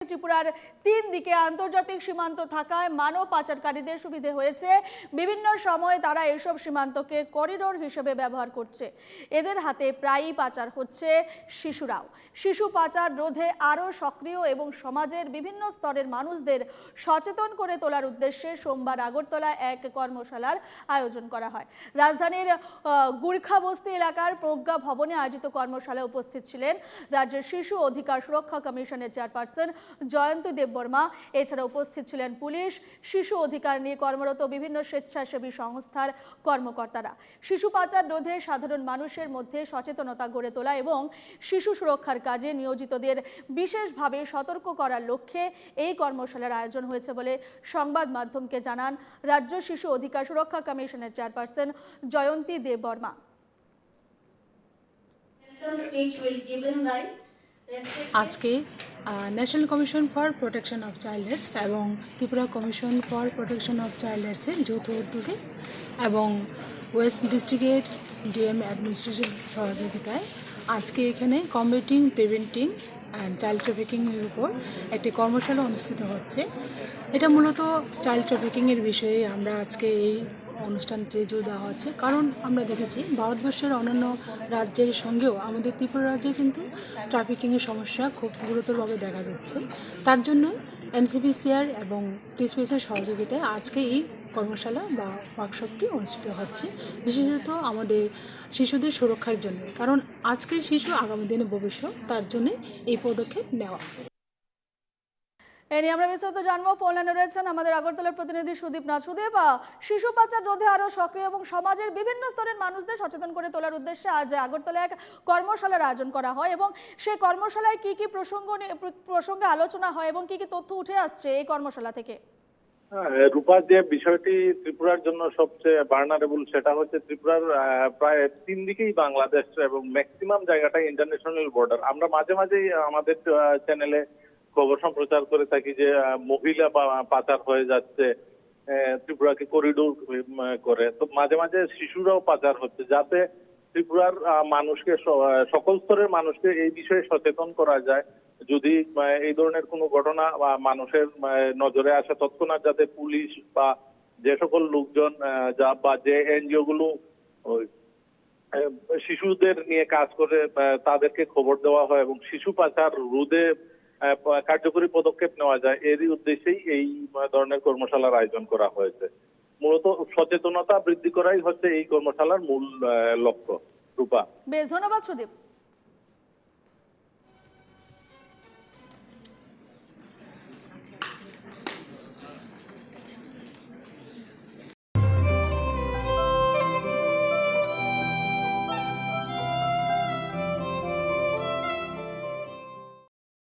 ত্রিপুরার 3 দিকে আন্তর্জাতিক সীমান্ত থাকায় মানব পাচারকারীদের সুবিধে হয়েছে। বিভিন্ন সময় তারা এসব সীমান্তকে করিডোর হিসেবে ব্যবহার করছে। এদের হাতে প্রায়ই পাচার হচ্ছে শিশুরাও। শিশু পাচার রোধে আরও সক্রিয় এবং সমাজের বিভিন্ন স্তরের মানুষদের সচেতন করে তোলার উদ্দেশ্যে সোমবার আগরতলায় এক কর্মশালার আয়োজন করা হয়। রাজধানীর গুর্খাবস্তি এলাকার প্রজ্ঞা ভবনে আয়োজিত কর্মশালায় উপস্থিত ছিলেন রাজ্যের শিশু অধিকার সুরক্ষা কমিশনের চেয়ারপারসন জয়ন্তী দেববর্মা। এছাড়া উপস্থিত ছিলেন পুলিশ, শিশু অধিকার নিয়ে কর্মরত বিভিন্ন স্বেচ্ছাসেবী সংস্থার কর্মকর্তারা। শিশু পাচার রোধে সাধারণ মানুষের মধ্যে সচেতনতা গড়ে তোলা এবং শিশু সুরক্ষার কাজে নিয়োজিতদের বিশেষভাবে সতর্ক করার লক্ষ্যে এই কর্মশালার আয়োজন হয়েছে বলে সংবাদ মাধ্যমকে জানান রাজ্য শিশু অধিকার সুরক্ষা কমিশনের চেয়ারপারসন জয়ন্তী দেববর্মা। আজকে national commission for protection of childs এবং Tripura commission for protection of চাইল্ডসের যৌথ উদ্যোগে এবং ওয়েস্ট ডিস্ট্রিক্টের ডিএম অ্যাডমিনিস্ট্রেশন সহযোগিতায় আজকে এখানে কম্বেটিং প্রিভেন্টিং অ্যান্ড চাইল্ড ট্রাফিকিংয়ের উপর একটি কর্মশালা অনুষ্ঠিত হচ্ছে। এটা মূলত চাইল্ড ট্রাফিকিংয়ের বিষয়ে আমরা আজকে এই অনুষ্ঠানটি জোর দেওয়া হচ্ছে, কারণ আমরা দেখেছি ভারতবর্ষের অন্যান্য রাজ্যের সঙ্গেও আমাদের ত্রিপুরা রাজ্যে কিন্তু ট্রাফিকিংয়ের সমস্যা খুব গুরুতরভাবে দেখা যাচ্ছে। তার জন্য এনসিপিসিআর এবং টিএসপিএসের সহযোগিতায় আজকে এই কর্মশালা বা ওয়ার্কশপটি অনুষ্ঠিত হচ্ছে, বিশেষত আমাদের শিশুদের সুরক্ষার জন্য, কারণ আজকের শিশু আগামী দিনে ভবিষ্যৎ, তার জন্য এই পদক্ষেপ নেওয়া। এ নিয়ে আমরা বিস্তারিত জানবো। ফোন লাইনে রয়েছেন আমাদের আগরতলার প্রতিনিধি সুদীপ নাথ। সুদীপ, শিশু পাচার রোধে আরো সক্রিয় এবং সমাজের বিভিন্ন স্তরের মানুষদের সচেতন করে তোলার উদ্দেশ্যে আজ আগরতলায় এক কর্মশালার আয়োজন করা হয় এবং সেই কর্মশালায় কি কি প্রসঙ্গে আলোচনা হয় এবং কি কি তথ্য উঠে আসছে এই কর্মশালা থেকে? রূপা, যে বিষয়টি ত্রিপুরার জন্য সবচেয়ে ভালনারেবল সেটা হচ্ছে ত্রিপুরার প্রায় 3 দিকেই বাংলাদেশ এবং ম্যাক্সিমাম জায়গাটাই ইন্টারন্যাশনাল বর্ডার। আমরা মাঝে মাঝেই আমাদের চ্যানেলে খবর সম্প্রচার করে থাকি যে মহিলা পাচার হয়ে যাচ্ছে, ত্রিপুরাকে করিডোর করে, তো মাঝে মাঝে শিশুরাও পাচার হচ্ছে, যাতে ত্রিপুরার মানুষকে, সকল স্তরের মানুষকে এই বিষয়ে সচেতন করা যায়। যদি এই ধরনের কোনো ঘটনা বা মানুষের নজরে আসে, তৎক্ষণাৎ যাতে পুলিশ বা যে সকল লোকজন বা যে এনজিও গুলো শিশুদের নিয়ে কাজ করে তাদেরকে খবর দেওয়া হয় এবং শিশু পাচার রোধে কার্যকরী পদক্ষেপ নেওয়া যায়, এরই উদ্দেশ্যেই এই ধরনের কর্মশালার আয়োজন করা হয়েছে। মূলত সচেতনতা বৃদ্ধি করাই হচ্ছে এই কর্মশালার মূল লক্ষ্য। রূপা, বেশ ধন্যবাদ সুদীপ।